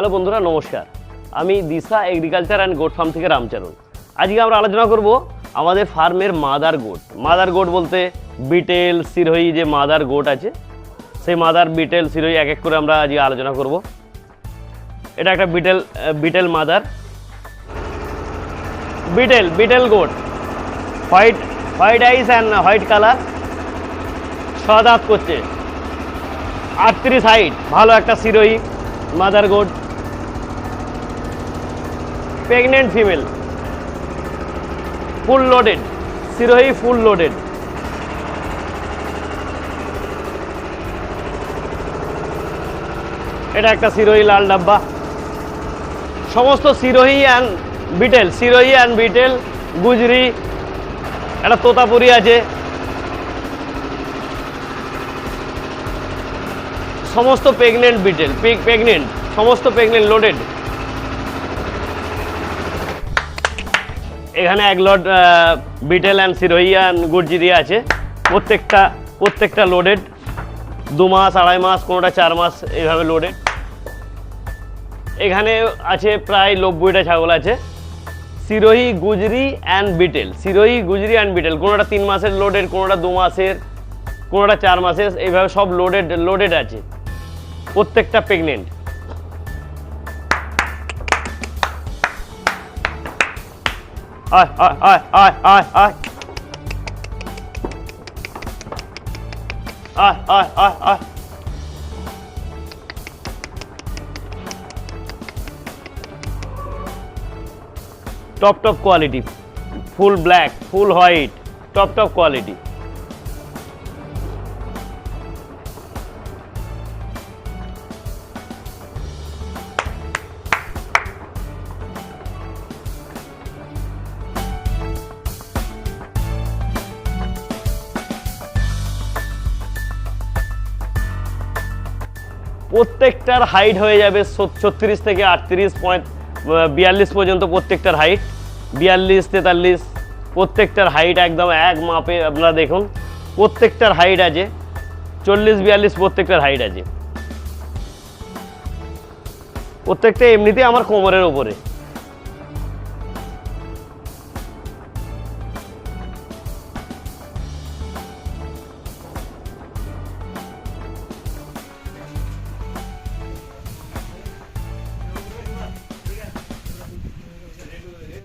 Hello বন্ধুরা, নমস্কার। আমি দিশা এগ্রিকালচার অ্যান্ড গোট ফার্ম থেকে রামচরণ। আজকে আমরা আলোচনা করব আমাদের ফার্মের মাদার গোট। মাদার গোট বলতে বিটেল, সিরোহী যে মাদার গোট আছে, সেই মাদার, বিটেল, সিরোহী এক এক করে আমরা আজকে আলোচনা করব। এটা একটা Beetal mother, Beetal goat, white eyes and white colour, 6 দাঁত করছে, 38 হাইট, ভালো একটা Sirohi mother goat, pregnant female, full loaded, Sirohi full loaded. এটা একটা সিরোহী লাল ডাব্বা। সমস্ত সিরোহী অ্যান্ড বিটেল, গুজরি, একটা তোতাপুরি আছে, সমস্ত প্রেগনেন্ট বিটেল, সমস্ত প্রেগনেন্ট লোডেড। এখানে এক lot Beetal and Sirohi and Gujri আছে, প্রত্যেকটা লোডেড, 2 মাস, 2.5 মাস, কোনোটা 4 মাস এইভাবে লোডেড। এখানে আছে প্রায় 90টা ছাগল আছে, সিরোহী, গুজরি অ্যান্ড বিটেল, কোনোটা 3 মাসের লোডেড, কোনোটা 2 মাসের, কোনোটা 4 মাসের, এইভাবে সব লোডেড আছে, প্রত্যেকটা pregnant. Top quality, full black, ফুল হোয়াইট, টপ কোয়ালিটি। প্রত্যেকটার হাইট হয়ে যাবে 36 থেকে 38, 42 পর্যন্ত প্রত্যেকটার হাইট, 42, 43, প্রত্যেকটার হাইট একদম এক মাপে। আপনারা দেখুন, প্রত্যেকটার হাইট আছে 40, 42, প্রত্যেকটার হাইট আছে, প্রত্যেকটা এমনিতে আমার কোমরের ওপরে।